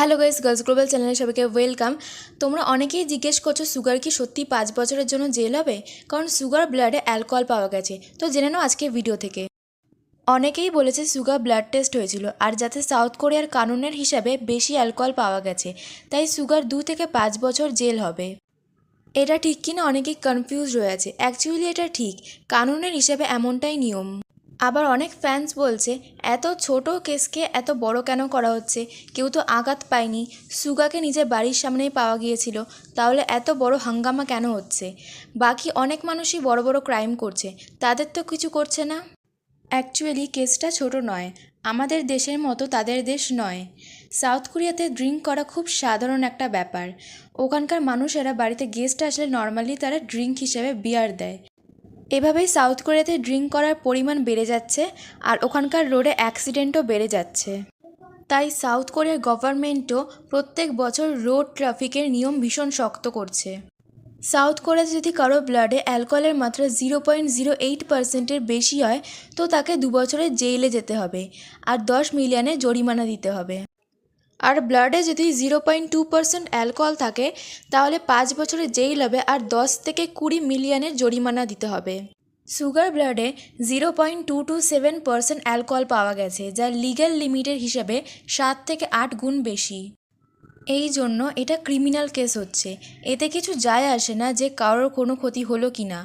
Hello guys, girls global চ্যানেলে সবাইকে welcome. তোমরা অনেকেই জিজ্ঞেস করছো সুগার কি সত্যি 5 বছরের জন্য জেল হবে, কারণ সুগার ব্লাডে অ্যালকোহল পাওয়া গেছে। তো জেনে নাও আজকে ভিডিও থেকে। অনেকেই বলেছে সুগার ব্লাড টেস্ট হয়েছিল, আর যাতে সাউথ কোরিয়ার কানুনের হিসাবে বেশি অ্যালকোহল পাওয়া গেছে, তাই সুগার 2 থেকে 5 বছর জেল হবে। এটা ঠিক কিনা অনেকেই কনফিউজ হয়ে আছে। অ্যাকচুয়ালি এটা ঠিক, কানুনের হিসাবে এমনটাই নিয়ম। আবার অনেক ফ্যান্স বলছে এত ছোট কেসকে এত বড় কেন করা হচ্ছে, কেউ তো আঘাত পায়নি, সুগাকে নিজের বাড়ির সামনেই পাওয়া গিয়েছিল, তাহলে এত বড় হাঙ্গামা কেন হচ্ছে? বাকি অনেক মানুষই বড় বড় ক্রাইম করছে, তাদের তো কিছু করছে না। অ্যাকচুয়ালি কেসটা ছোট নয়, আমাদের দেশের মতো তাদের দেশ নয়। সাউথ কোরিয়াতে ড্রিঙ্ক করা খুব সাধারণ একটা ব্যাপার। ওখানকার মানুষেরা বাড়িতে গেস্ট আসলে নর্মালি তারা ড্রিঙ্ক হিসেবে বিয়ার দেয়। এভাবেই সাউথ কোরিয়াতে ড্রিঙ্ক করার পরিমাণ বেড়ে যাচ্ছে, আর ওখানকার রোডে অ্যাক্সিডেন্টও বেড়ে যাচ্ছে। তাই সাউথ কোরিয়ার গভর্নমেন্টও প্রত্যেক বছর রোড ট্রাফিকের নিয়ম ভীষণ শক্ত করছে। সাউথ কোরিয়াতে যদি কারো ব্লাডে অ্যালকোহলের মাত্রা 0.08%-এর বেশি হয়, তো তাকে 2 বছরের জেলে যেতে হবে আর 10 মিলিয়নের জরিমানা দিতে হবে। আর ব্লাডে যদি 0.2% অ্যালকোহল থাকে, তাহলে 5 বছরের জেল হবে আর 10 থেকে 20 মিলিয়নের জরিমানা দিতে হবে। সুগার ব্লাডে 0.227% অ্যালকোহল পাওয়া গেছে, যা লিগ্যাল লিমিটের হিসেবে 7 থেকে 8 গুণ বেশি। এই জন্য এটা ক্রিমিনাল কেস হচ্ছে। এতে কিছু যায় আসে না যে কারোর কোনো ক্ষতি হলো কি না।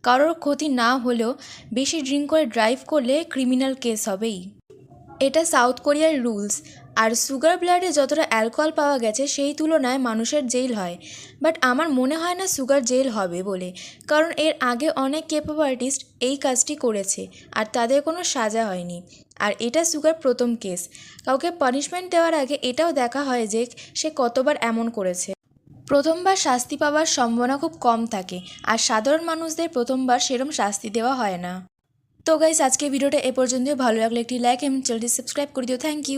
কারোর ক্ষতি না হলেও বেশি ড্রিঙ্ক করে ড্রাইভ করলে ক্রিমিনাল কেস হবেই। এটা সাউথ কোরিয়ার রুলস। আর সুগার ব্লাডে যতটা অ্যালকোহল পাওয়া গেছে সেই তুলনায় মানুষের জেল হয়, বাট আমার মনে হয় না সুগার জেল হবে বলে, কারণ এর আগে অনেক কেপঅপ আর্টিস্ট এই কাজটি করেছে আর তাদের কোনো সাজা হয়নি। আর এটা সুগার প্রথম কেস। কাউকে পানিশমেন্ট দেওয়ার আগে এটাও দেখা হয় যে সে কতবার এমন করেছে। প্রথমবার শাস্তি পাওয়ার সম্ভাবনা খুব কম থাকে, আর সাধারণ মানুষদের প্রথমবার সেরম শাস্তি দেওয়া হয় না। তো গাইস, আজকে ভিডিওটা এ পর্যন্ত। ভালো লাগলে একটি লাইক এবং চ্যানেলটি সাবস্ক্রাইব করে দিও। Thank you.